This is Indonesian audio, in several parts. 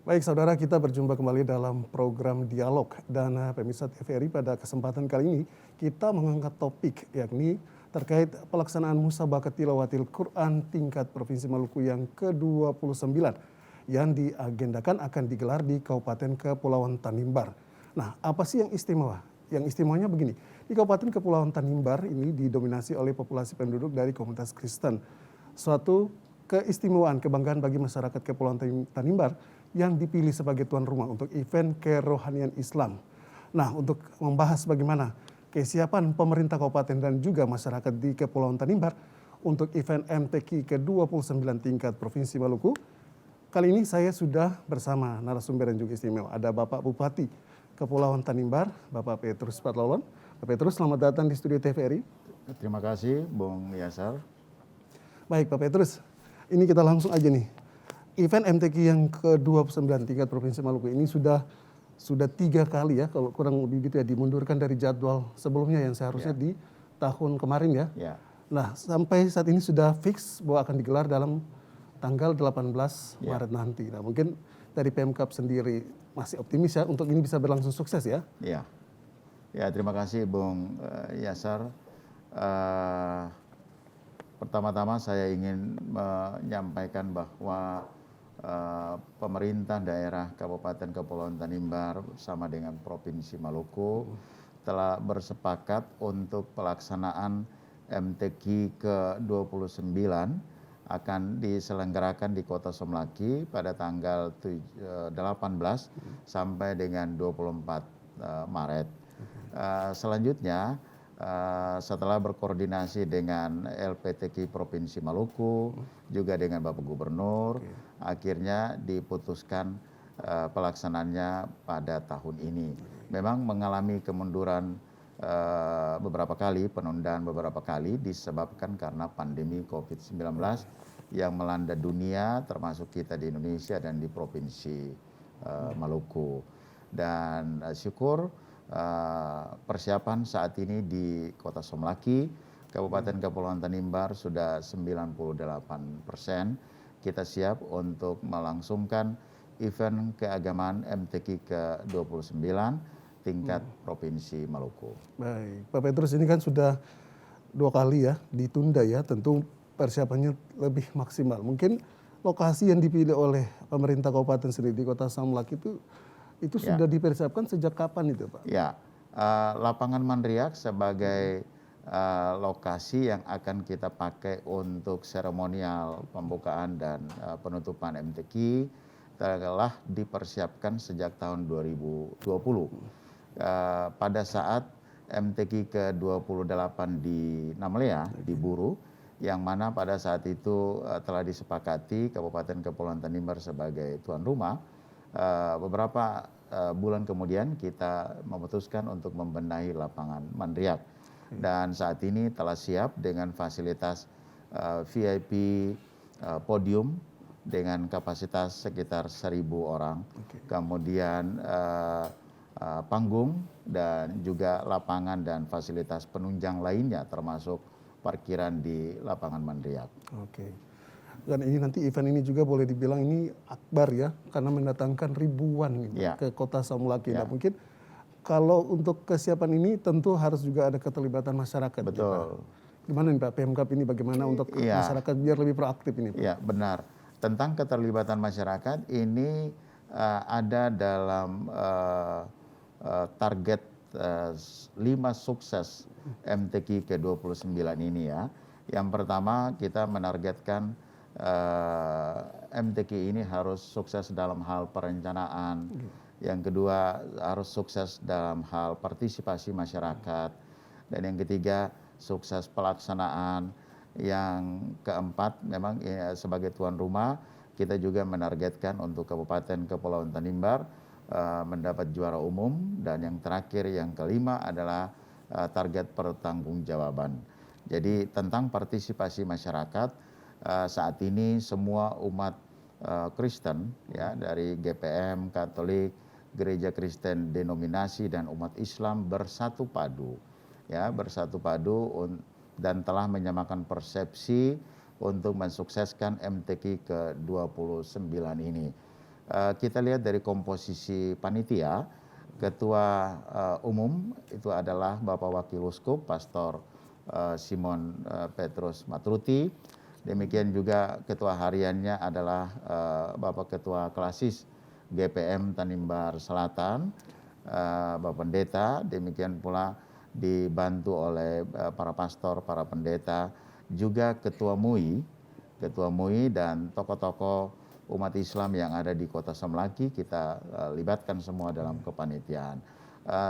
Baik saudara, kita berjumpa kembali dalam program Dialog dan pemirsa TVRI pada kesempatan kali ini kita mengangkat topik yakni terkait pelaksanaan Musabaqah Tilawatil Quran tingkat Provinsi Maluku yang ke-29 yang diagendakan akan digelar di Kabupaten Kepulauan Tanimbar. Nah, apa sih yang istimewa? Yang istimewanya begini, di Kabupaten Kepulauan Tanimbar ini didominasi oleh populasi penduduk dari komunitas Kristen. Suatu keistimewaan, kebanggaan bagi masyarakat Kepulauan Tanimbar yang dipilih sebagai tuan rumah untuk event kerohanian Islam. Nah, untuk membahas bagaimana kesiapan pemerintah kabupaten dan juga masyarakat di Kepulauan Tanimbar untuk event MTQ ke-29 tingkat Provinsi Maluku, kali ini saya sudah bersama narasumber yang juga istimewa. Ada Bapak Bupati Kepulauan Tanimbar, Bapak Petrus Patlolon. Bapak Petrus, selamat datang di studio TVRI. Terima kasih, Bung Yasar. Baik, Pak Petrus, ini kita langsung aja nih. Event MTQ yang ke-29 tingkat Provinsi Maluku ini sudah 3 kali ya, kalau kurang lebih gitu ya, dimundurkan dari jadwal sebelumnya yang seharusnya di tahun kemarin ya. Nah, sampai saat ini sudah fix bahwa akan digelar dalam tanggal 18 Maret nanti. Nah, mungkin dari Pemkab sendiri masih optimis ya untuk ini bisa berlangsung sukses ya? Ya, terima kasih Bung Yasar. Pertama-tama saya ingin menyampaikan bahwa pemerintah daerah Kabupaten Kepulauan Tanimbar bersama dengan Provinsi Maluku telah bersepakat untuk pelaksanaan MTQ ke-29 akan diselenggarakan di Kota Somlaki pada tanggal 18 sampai dengan 24 Maret. Selanjutnya, setelah berkoordinasi dengan LPTQ Provinsi Maluku, juga dengan Bapak Gubernur, akhirnya diputuskan pelaksanaannya pada tahun ini. Memang mengalami kemunduran beberapa kali, penundaan beberapa kali disebabkan karena pandemi COVID-19 yang melanda dunia, termasuk kita di Indonesia dan di Provinsi Maluku. Dan syukur persiapan saat ini di Kota Somlaki, Kabupaten Kepulauan Tanimbar sudah 98%. Kita siap untuk melangsungkan event keagamaan MTQ ke-29 tingkat Provinsi Maluku. Baik, Pak Petrus, ini kan sudah 2 kali ya ditunda ya, tentu persiapannya lebih maksimal. Mungkin lokasi yang dipilih oleh pemerintah kabupaten sendiri di Kota Somlaki itu sudah dipersiapkan sejak kapan itu, Pak? Lapangan Mandriak sebagai lokasi yang akan kita pakai untuk seremonial pembukaan dan penutupan MTQ telah dipersiapkan sejak tahun 2020. Pada saat MTQ ke-28 di Namlea, di Buru, yang mana pada saat itu telah disepakati Kabupaten Kepulauan Tanimbar sebagai tuan rumah. Beberapa bulan kemudian kita memutuskan untuk membenahi lapangan Mandriak, dan saat ini telah siap dengan fasilitas VIP podium dengan kapasitas sekitar 1.000 orang, kemudian panggung dan juga lapangan dan fasilitas penunjang lainnya termasuk parkiran di lapangan Mandriak. Dan ini nanti event ini juga boleh dibilang ini akbar ya, karena mendatangkan ribuan ke Kota Somlaki. Nah, mungkin kalau untuk kesiapan ini tentu harus juga ada keterlibatan masyarakat. Betul. Gimana nih Pak, Pemkab ini bagaimana untuk masyarakat biar lebih proaktif ini, Pak? Iya, benar. Tentang keterlibatan masyarakat ini ada dalam target 5 sukses MTQ ke-29 ini ya. Yang pertama, kita menargetkan MTQ ini harus sukses dalam hal perencanaan. Yang kedua, harus sukses dalam hal partisipasi masyarakat. Dan yang ketiga, sukses pelaksanaan. Yang keempat, memang sebagai tuan rumah, kita juga menargetkan untuk Kabupaten Kepulauan Tanimbar mendapat juara umum. Dan yang terakhir, yang kelima adalah target pertanggungjawaban. Jadi tentang partisipasi masyarakat, saat ini semua umat Kristen ya, dari GPM, Katolik, Gereja Kristen denominasi dan umat Islam bersatu padu dan telah menyamakan persepsi untuk mensukseskan MTQ ke-29 ini. kita lihat dari komposisi panitia, ketua umum itu adalah Bapak Wakil Uskup Pastor Simon Petrus Matruti. Demikian juga ketua hariannya adalah Bapak Ketua Klasis GPM Tanimbar Selatan, Bapak Pendeta. Demikian pula dibantu oleh para pastor, para pendeta, juga ketua MUI dan tokoh-tokoh umat Islam yang ada di Kota Semlaki kita libatkan semua dalam kepanitiaan.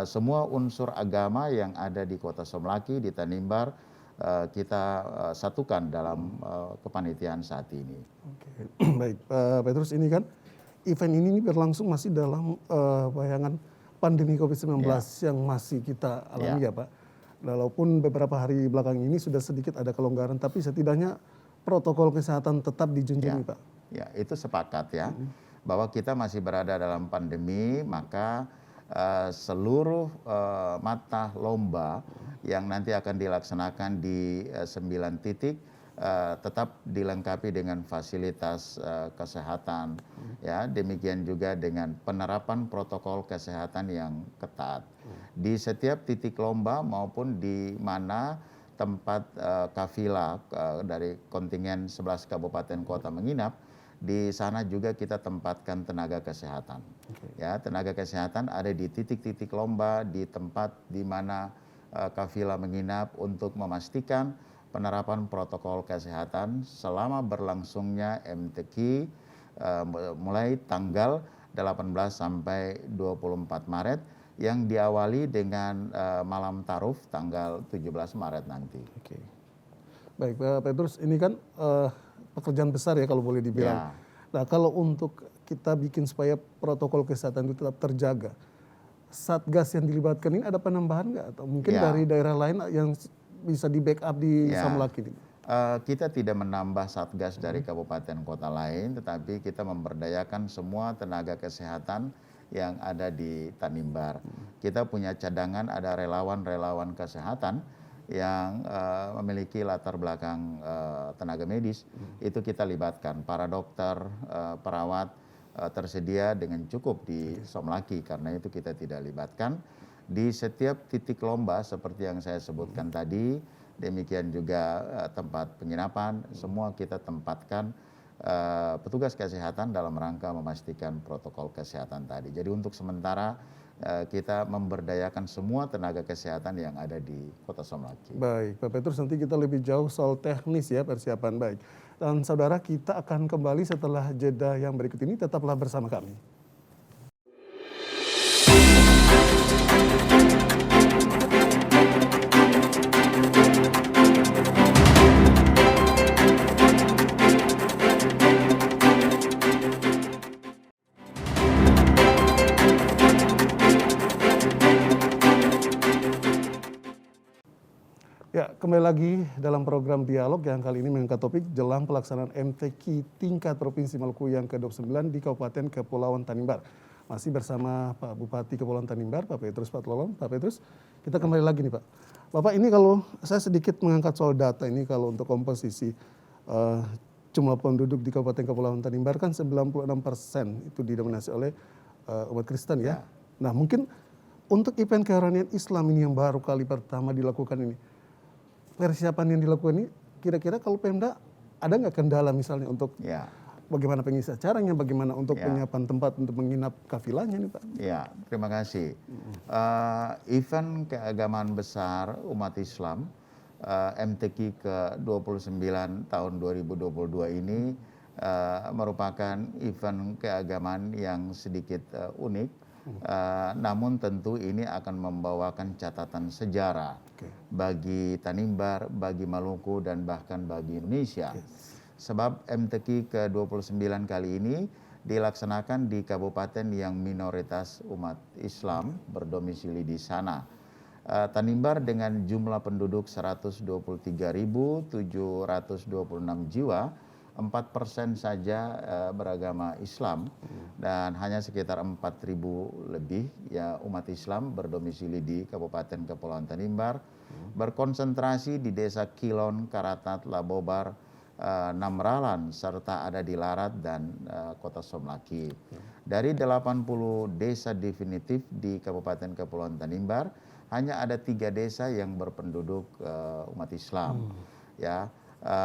Semua unsur agama yang ada di Kota Semlaki, di Tanimbar, kita satukan dalam kepanitiaan saat ini. Oke. Baik, Pak Petrus, ini kan event ini berlangsung masih dalam bayangan pandemi COVID-19 yang masih kita alami ya Pak. Walaupun beberapa hari belakang ini sudah sedikit ada kelonggaran, tapi setidaknya protokol kesehatan tetap dijunjung Pak. Ya, itu sepakat ya, bahwa kita masih berada dalam pandemi, maka seluruh mata lomba yang nanti akan dilaksanakan di 9 titik tetap dilengkapi dengan fasilitas kesehatan, ya. Demikian juga dengan penerapan protokol kesehatan yang ketat di setiap titik lomba maupun di mana tempat kafilah dari kontingen 11 kabupaten kota menginap. Di sana juga kita tempatkan tenaga kesehatan. Ya, tenaga kesehatan ada di titik-titik lomba, di tempat di mana kafilah menginap untuk memastikan penerapan protokol kesehatan selama berlangsungnya MTQ mulai tanggal 18 sampai 24 Maret yang diawali dengan malam taruf tanggal 17 Maret nanti. Oke. Baik, Pak Petrus, ini kan pekerjaan besar ya kalau boleh dibilang. Nah, kalau untuk kita bikin supaya protokol kesehatan itu tetap terjaga, Satgas yang dilibatkan ini ada penambahan nggak? Atau mungkin dari daerah lain yang bisa di backup di Semlaki ini? Kita tidak menambah Satgas dari kabupaten kota lain, tetapi kita memberdayakan semua tenaga kesehatan yang ada di Tanimbar. Kita punya cadangan, ada relawan-relawan kesehatan yang memiliki latar belakang tenaga medis, itu kita libatkan. Para dokter, perawat tersedia dengan cukup di Semlaki, karena itu kita tidak libatkan. Di setiap titik lomba seperti yang saya sebutkan tadi, demikian juga tempat penginapan, semua kita tempatkan petugas kesehatan dalam rangka memastikan protokol kesehatan tadi. Jadi untuk sementara kita memberdayakan semua tenaga kesehatan yang ada di Kota Semlaki. Baik, Pak Petrus, nanti kita lebih jauh soal teknis ya persiapan. Baik, dan saudara, kita akan kembali setelah jeda yang berikut ini. Tetaplah bersama kami. Ya, kembali lagi dalam program Dialog yang kali ini mengangkat topik jelang pelaksanaan MTQ tingkat Provinsi Maluku yang ke-29 di Kabupaten Kepulauan Tanimbar. Masih bersama Pak Bupati Kepulauan Tanimbar, Pak Petrus Patlolong. Pak Petrus, kita kembali lagi nih Pak. Bapak, ini kalau saya sedikit mengangkat soal data ini, kalau untuk komposisi jumlah penduduk di Kabupaten Kepulauan Tanimbar kan 96% itu didominasi oleh umat Kristen ya. Nah, mungkin untuk event kerohanian Islam ini yang baru kali pertama dilakukan ini, persiapan yang dilakukan ini, kira-kira kalau Pemda ada nggak kendala misalnya untuk bagaimana pengisi acaranya, bagaimana untuk penyiapan tempat untuk menginap kafilahnya nih Pak? Ya, terima kasih. Event keagamaan besar umat Islam MTQ ke-29 tahun 2022 ini merupakan event keagamaan yang sedikit unik. Namun tentu ini akan membawakan catatan sejarah bagi Tanimbar, bagi Maluku, dan bahkan bagi Indonesia. Sebab MTQ ke-29 kali ini dilaksanakan di kabupaten yang minoritas umat Islam berdomisili di sana. Tanimbar dengan jumlah penduduk 123.726 jiwa, 4% saja beragama Islam, dan hanya sekitar 4.000 lebih ya umat Islam berdomisili di Kabupaten Kepulauan Tanimbar, berkonsentrasi di Desa Kilon, Karatat, Labobar, Namralan, serta ada di Larat dan Kota Somlaki. Dari 80 desa definitif di Kabupaten Kepulauan Tanimbar, hanya ada 3 desa yang berpenduduk umat Islam. Ya,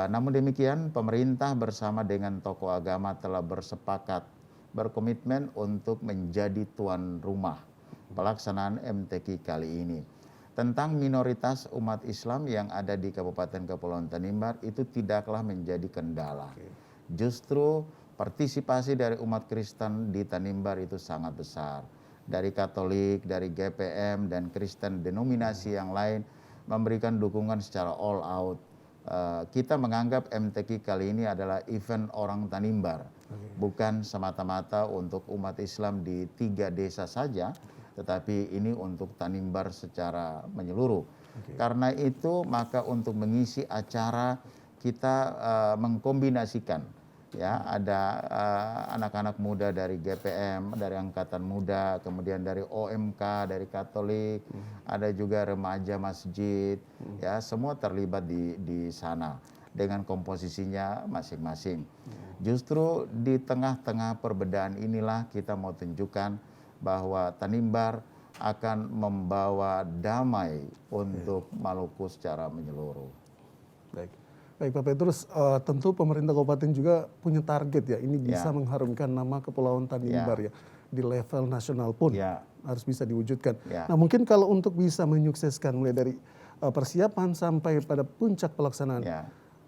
namun demikian pemerintah bersama dengan tokoh agama telah bersepakat, berkomitmen untuk menjadi tuan rumah pelaksanaan MTQ kali ini. Tentang minoritas umat Islam yang ada di Kabupaten Kepulauan Tanimbar itu tidaklah menjadi kendala. Justru partisipasi dari umat Kristen di Tanimbar itu sangat besar. Dari Katolik, dari GPM, dan Kristen denominasi yang lain memberikan dukungan secara all out. Kita menganggap MTQ kali ini adalah event orang Tanimbar, bukan semata-mata untuk umat Islam di 3 desa saja, tetapi ini untuk Tanimbar secara menyeluruh. Karena itu maka untuk mengisi acara kita mengkombinasikan, ya, ada anak-anak muda dari GPM, dari Angkatan Muda, kemudian dari OMK, dari Katolik, ada juga remaja masjid, ya, semua terlibat di sana dengan komposisinya masing-masing. Justru di tengah-tengah perbedaan inilah kita mau tunjukkan bahwa Tanimbar akan membawa damai untuk Maluku secara menyeluruh. Baik, Pak Petrus, tentu pemerintah kabupaten juga punya target ya, ini bisa mengharumkan nama Kepulauan Tanimbar ya, di level nasional pun harus bisa diwujudkan. Nah mungkin kalau untuk bisa menyukseskan mulai dari persiapan sampai pada puncak pelaksanaan,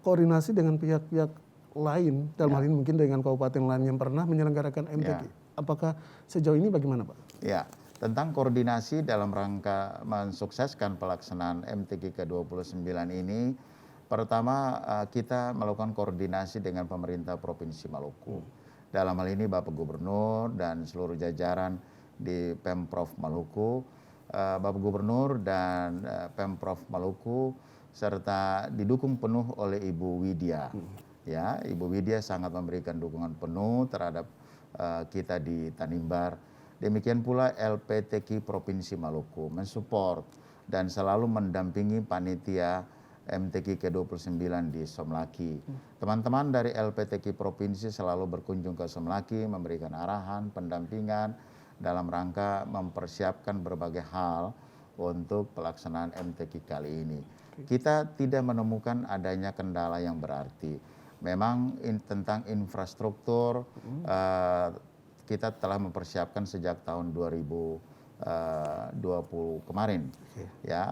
koordinasi dengan pihak-pihak lain, dalam hal ini mungkin dengan kabupaten lain yang pernah menyelenggarakan MTQ. Apakah sejauh ini bagaimana Pak? Ya, tentang koordinasi dalam rangka mensukseskan pelaksanaan MTQ ke-29 ini, pertama kita melakukan koordinasi dengan pemerintah Provinsi Maluku. Dalam hal ini Bapak Gubernur dan seluruh jajaran di Pemprov Maluku, Bapak Gubernur dan Pemprov Maluku, serta didukung penuh oleh Ibu Widya. Ya, Ibu Widya sangat memberikan dukungan penuh terhadap kita di Tanimbar. Demikian pula LPTQ Provinsi Maluku mensupport dan selalu mendampingi panitia MTQ ke-29 di Somlaki. Teman-teman dari LPTQ Provinsi selalu berkunjung ke Somlaki, memberikan arahan, pendampingan dalam rangka mempersiapkan berbagai hal untuk pelaksanaan MTQ kali ini. Kita tidak menemukan adanya kendala yang berarti. Memang tentang infrastruktur kita telah mempersiapkan sejak tahun 2020 kemarin. Ya,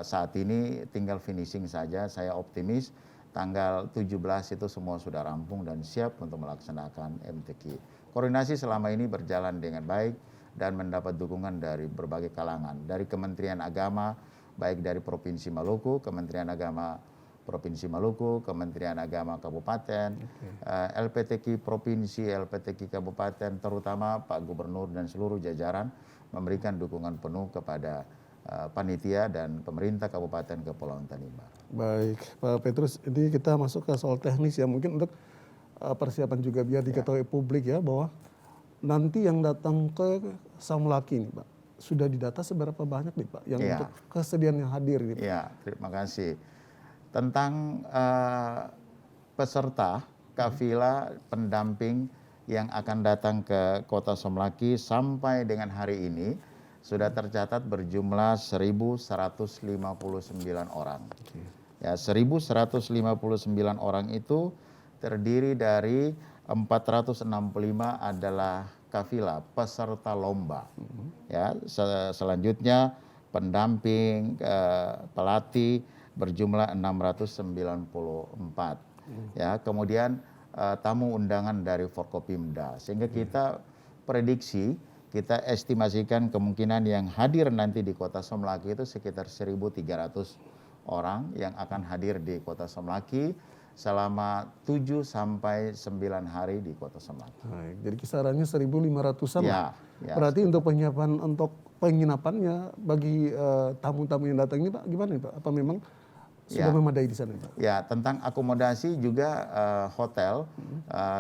saat ini tinggal finishing saja. Saya optimis tanggal 17 itu semua sudah rampung dan siap untuk melaksanakan MTQ. Koordinasi selama ini berjalan dengan baik dan mendapat dukungan dari berbagai kalangan, dari Kementerian Agama, baik dari Provinsi Maluku, Kementerian Agama Provinsi Maluku, Kementerian Agama Kabupaten, LPTQ Provinsi, LPTQ Kabupaten, terutama Pak Gubernur dan seluruh jajaran memberikan dukungan penuh kepada panitia dan pemerintah Kabupaten Kepulauan Tanimbar. Baik, Pak Petrus, ini kita masuk ke soal teknis ya, mungkin untuk persiapan juga biar diketahui publik ya, bahwa nanti yang datang ke Somlaki nih Pak, sudah didata seberapa banyak nih Pak, yang untuk kesediaan yang hadir gitu. Ya, terima kasih. Tentang peserta kafilah pendamping yang akan datang ke Kota Somlaki sampai dengan hari ini sudah tercatat berjumlah 1.159 orang. Ya, 1.159 orang itu terdiri dari 465 adalah kafilah peserta lomba. Ya, selanjutnya pendamping, pelatih berjumlah 694. Ya, kemudian tamu undangan dari Forkopimda. Sehingga kita prediksi, kita estimasikan kemungkinan yang hadir nanti di Kota Somlaki itu sekitar 1.300 orang yang akan hadir di Kota Somlaki selama 7 sampai 9 hari di Kota Somlaki. Baik, jadi kisarannya 1.500-an. Ya, ya, berarti untuk penyiapan untuk penginapannya bagi tamu-tamu yang datang ini Pak, gimana nih Pak? Apa memang sudah memadai di sana Pak? Ya, tentang akomodasi juga hotel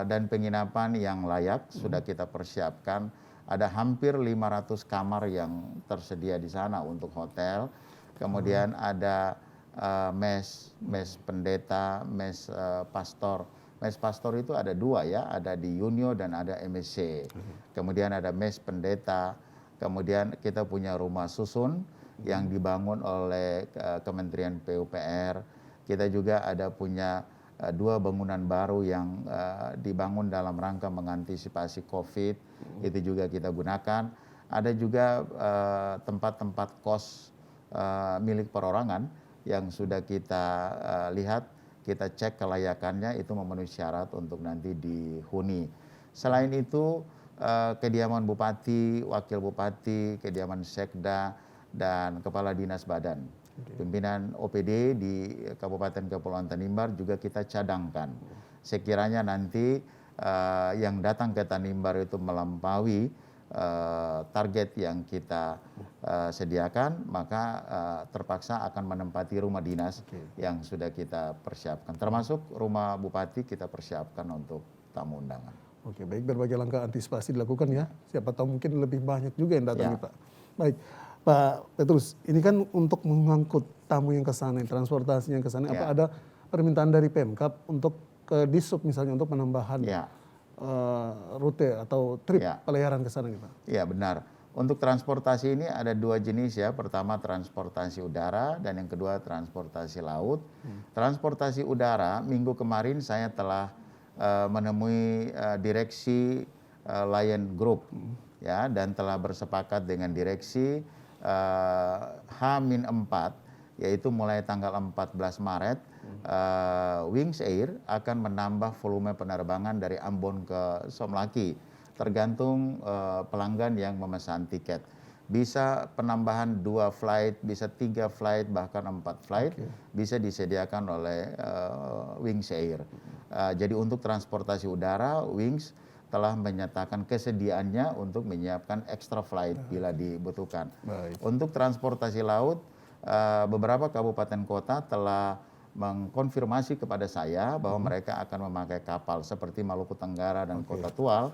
dan penginapan yang layak sudah kita persiapkan. Ada hampir 500 kamar yang tersedia di sana untuk hotel. Kemudian ada mes pendeta, mes pastor. Mes pastor itu ada dua ya, ada di Unio dan ada MSC. Kemudian ada mes pendeta, kemudian kita punya rumah susun yang dibangun oleh Kementerian PUPR. Kita juga ada punya dua bangunan baru yang dibangun dalam rangka mengantisipasi COVID, itu juga kita gunakan. Ada juga tempat-tempat kos milik perorangan yang sudah kita lihat, kita cek kelayakannya itu memenuhi syarat untuk nanti dihuni. Selain itu kediaman bupati, wakil bupati, kediaman sekda, dan kepala dinas badan. Pimpinan OPD di Kabupaten Kepulauan Tanimbar juga kita cadangkan. Sekiranya nanti yang datang ke Tanimbar itu melampaui target yang kita sediakan, maka terpaksa akan menempati rumah dinas yang sudah kita persiapkan. Termasuk rumah bupati kita persiapkan untuk tamu undangan. Oke, baik, berbagai langkah antisipasi dilakukan ya. Siapa tahu mungkin lebih banyak juga yang datang nih Pak. Baik, Pak Petrus, ini kan untuk mengangkut tamu yang ke sana, transportasinya yang ke sana, apa ada permintaan dari Pemkab untuk ke Dishub misalnya untuk penambahan rute atau trip pelayaran ke sana nih Pak? Iya benar. Untuk transportasi ini ada dua jenis ya. Pertama transportasi udara dan yang kedua transportasi laut. Transportasi udara, minggu kemarin saya telah menemui direksi Lion Group ya, dan telah bersepakat dengan direksi H-4, yaitu mulai tanggal 14 Maret Wings Air akan menambah volume penerbangan dari Ambon ke Somlaki, tergantung pelanggan yang memesan tiket. Bisa penambahan 2 flight, bisa 3 flight, bahkan 4 flight, bisa disediakan oleh Wings Air. Jadi untuk transportasi udara, Wings telah menyatakan kesediaannya untuk menyiapkan extra flight bila dibutuhkan. Untuk transportasi laut, beberapa kabupaten kota telah mengkonfirmasi kepada saya bahwa mereka akan memakai kapal seperti Maluku Tenggara dan Kota Tual.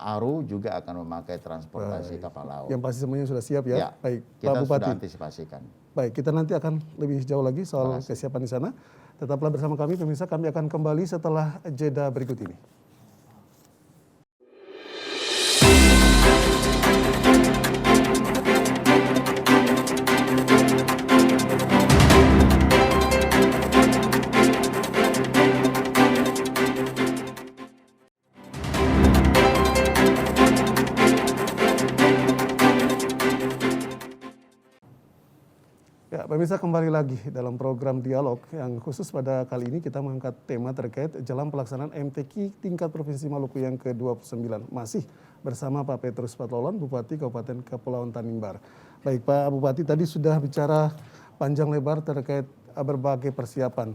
Aru juga akan memakai transportasi kapal laut. Yang pasti semuanya sudah siap ya? Baik, kita Pak Bupati. sudah antisipasikan. Baik, kita nanti akan lebih jauh lagi soal kesiapan di sana. Tetaplah bersama kami pemirsa, kami akan kembali setelah jeda berikut ini. Ya, pemirsa, kembali lagi dalam program Dialog yang khusus pada kali ini kita mengangkat tema terkait jalan pelaksanaan MTQ tingkat Provinsi Maluku yang ke-29. Masih bersama Pak Petrus Patlolan, Bupati Kabupaten Kepulauan Tanimbar. Baik Pak Bupati, tadi sudah bicara panjang lebar terkait berbagai persiapan.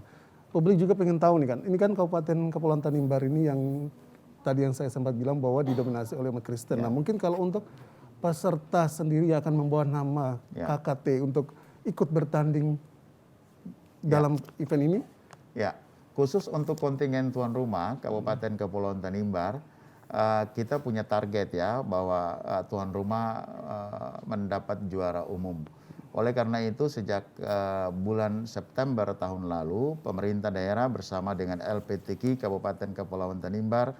Publik juga pengen tahu nih kan, ini kan Kabupaten Kepulauan Tanimbar ini yang tadi yang saya sempat bilang bahwa didominasi oleh umat Kristen. Nah mungkin kalau untuk peserta sendiri yang akan membawa nama KKT untuk ikut bertanding dalam event ini? Ya, khusus untuk kontingen tuan rumah Kabupaten Kepulauan Tanimbar, kita punya target ya bahwa tuan rumah mendapat juara umum. Oleh karena itu sejak bulan September tahun lalu, pemerintah daerah bersama dengan LPTQ Kabupaten Kepulauan Tanimbar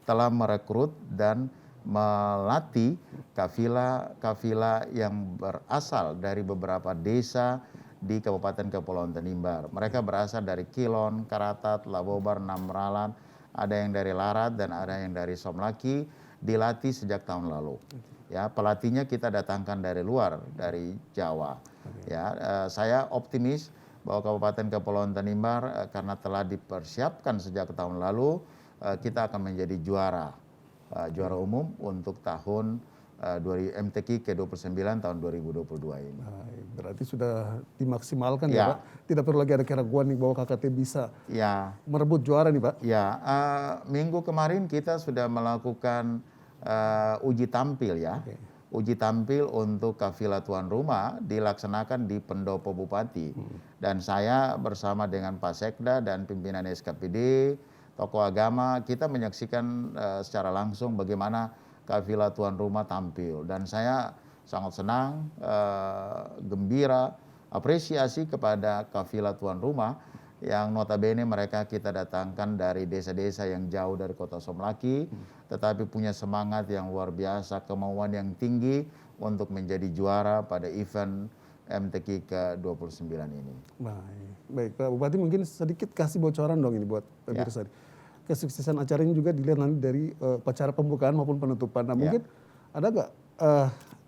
telah merekrut dan melatih kafilah yang berasal dari beberapa desa di Kabupaten Kepulauan Tanimbar. Mereka berasal dari Kilon, Karatat, Labobar, Namralan, ada yang dari Larat dan ada yang dari Somlaki, dilatih sejak tahun lalu. Ya, pelatihnya kita datangkan dari luar, dari Jawa. Ya, saya optimis bahwa Kabupaten Kepulauan Tanimbar karena telah dipersiapkan sejak tahun lalu, kita akan menjadi juara umum untuk tahun MTQ ke-29 tahun 2022 ini. Berarti sudah dimaksimalkan ya Pak? Tidak perlu lagi ada keraguan nih bahwa KKT bisa merebut juara nih Pak? Ya, minggu kemarin kita sudah melakukan uji tampil ya. Uji tampil untuk kafilah tuan rumah dilaksanakan di Pendopo Bupati. Dan saya bersama dengan Pak Sekda dan pimpinan SKPD, tokoh agama, kita menyaksikan secara langsung bagaimana kafilah tuan rumah tampil. Dan saya sangat senang, gembira apresiasi kepada kafilah tuan rumah yang notabene mereka kita datangkan dari desa-desa yang jauh dari kota Somlaki, tetapi punya semangat yang luar biasa, kemauan yang tinggi untuk menjadi juara pada event MTQ ke-29 ini. Baik Pak Bupati, mungkin sedikit kasih bocoran dong ini buat pemirsa. Kesuksesan acara ini juga dilihat nanti dari upacara pembukaan maupun penutupan. Nah mungkin ada nggak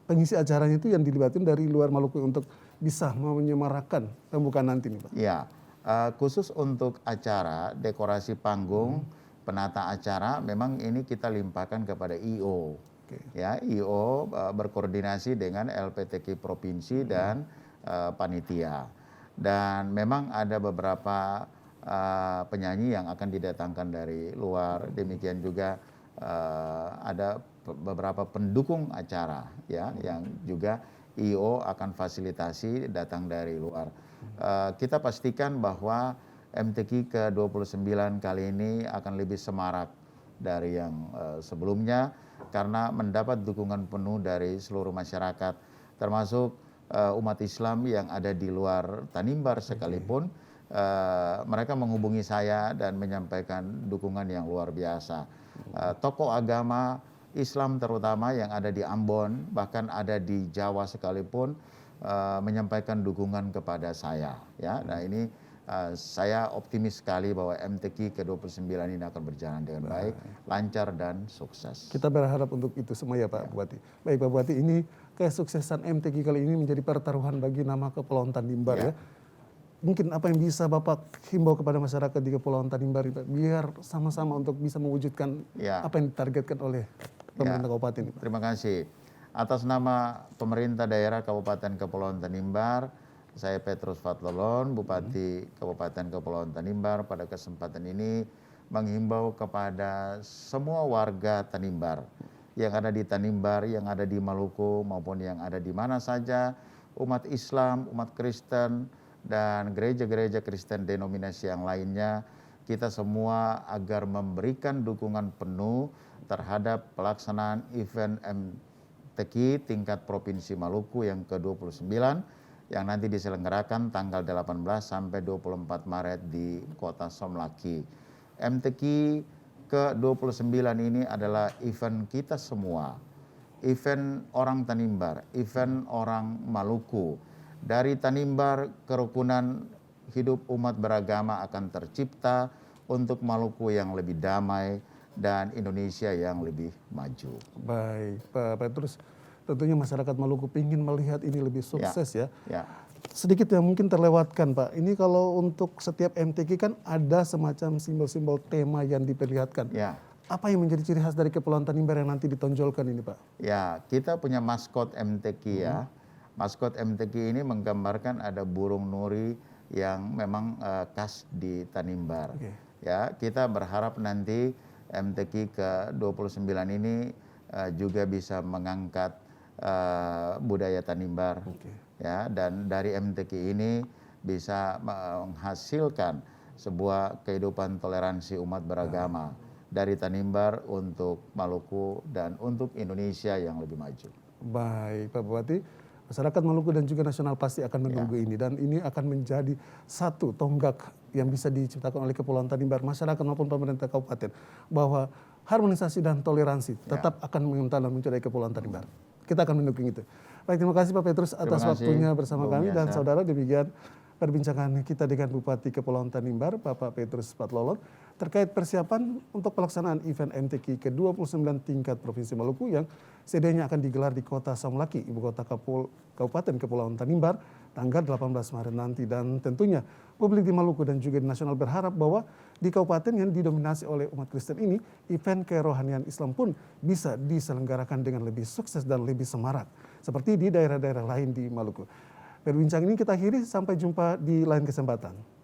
pengisi acaranya itu yang dilibatkan dari luar Maluku untuk bisa menyemarakan pembukaan nanti nih Pak? Ya, khusus untuk acara, dekorasi panggung, penata acara, memang ini kita limpahkan kepada I.O. Ya, I.O. berkoordinasi dengan LPTK Provinsi dan panitia. Dan memang ada beberapa penyanyi yang akan didatangkan dari luar, demikian juga ada beberapa pendukung acara ya yang juga I.O. akan fasilitasi datang dari luar. Kita pastikan bahwa MTQ ke-29 kali ini akan lebih semarak dari yang sebelumnya karena mendapat dukungan penuh dari seluruh masyarakat, termasuk umat Islam yang ada di luar Tanimbar sekalipun. Mereka menghubungi saya dan menyampaikan dukungan yang luar biasa. Tokoh agama Islam terutama yang ada di Ambon, bahkan ada di Jawa sekalipun, menyampaikan dukungan kepada saya. Ya, nah ini saya optimis sekali bahwa MTQ ke-29 ini akan berjalan dengan baik, lancar dan sukses. Kita berharap untuk itu semua ya Pak Bupati. Baik Pak Bupati, ini kesuksesan MTQ kali ini menjadi pertaruhan bagi nama Kepulauan Tanimbar ya. Mungkin apa yang bisa Bapak himbau kepada masyarakat di Kepulauan Tanimbar biar sama-sama untuk bisa mewujudkan apa yang ditargetkan oleh pemerintah kabupaten ini Pak? Terima kasih. Atas nama pemerintah daerah Kabupaten Kepulauan Tanimbar, saya Petrus Fatlolon, Bupati Kabupaten Kepulauan Tanimbar, pada kesempatan ini menghimbau kepada semua warga Tanimbar yang ada di Tanimbar, yang ada di Maluku maupun yang ada di mana saja, umat Islam, umat Kristen, dan gereja-gereja Kristen denominasi yang lainnya, kita semua agar memberikan dukungan penuh terhadap pelaksanaan event MTQ tingkat Provinsi Maluku yang ke-29 yang nanti diselenggarakan tanggal 18 sampai 24 Maret di kota Somlaki. MTQ ke-29 ini adalah event kita semua, event orang Tanimbar, event orang Maluku. Dari Tanimbar, kerukunan hidup umat beragama akan tercipta untuk Maluku yang lebih damai dan Indonesia yang lebih maju. Baik, Pak Petrus, tentunya masyarakat Maluku ingin melihat ini lebih sukses ya. Sedikit yang mungkin terlewatkan Pak, ini kalau untuk setiap MTQ kan ada semacam simbol-simbol tema yang diperlihatkan. Apa yang menjadi ciri khas dari Kepulauan Tanimbar yang nanti ditonjolkan ini Pak? Ya, kita punya maskot MTQ ya. Maskot MTQ ini menggambarkan ada burung nuri yang memang khas di Tanimbar. Ya, kita berharap nanti MTQ ke-29 ini juga bisa mengangkat budaya Tanimbar. Ya, dan dari MTQ ini bisa menghasilkan sebuah kehidupan toleransi umat beragama dari Tanimbar untuk Maluku dan untuk Indonesia yang lebih maju. Baik, Pak Bupati. Masyarakat Maluku dan juga nasional pasti akan menunggu ini, dan ini akan menjadi satu tonggak yang bisa diciptakan oleh Kepulauan Tanimbar, masyarakat maupun pemerintah kabupaten, bahwa harmonisasi dan toleransi tetap akan mengental dan muncul dari Kepulauan Tanimbar. Kita akan mendukung itu. Baik, terima kasih Pak Petrus atas waktunya bersama kami, dan saudara, demikian perbincangan kita dengan Bupati Kepulauan Tanimbar, Bapak Petrus Fatlolon, terkait persiapan untuk pelaksanaan event MTQ ke-29 tingkat Provinsi Maluku yang sedianya akan digelar di kota Somlaki, ibu kota Kabupaten Kepulauan Tanimbar, tanggal 18 Maret nanti. Dan tentunya publik di Maluku dan juga di nasional berharap bahwa di kabupaten yang didominasi oleh umat Kristen ini, event kerohanian Islam pun bisa diselenggarakan dengan lebih sukses dan lebih semarak, seperti di daerah-daerah lain di Maluku. Perbincangan ini kita akhiri, sampai jumpa di lain kesempatan.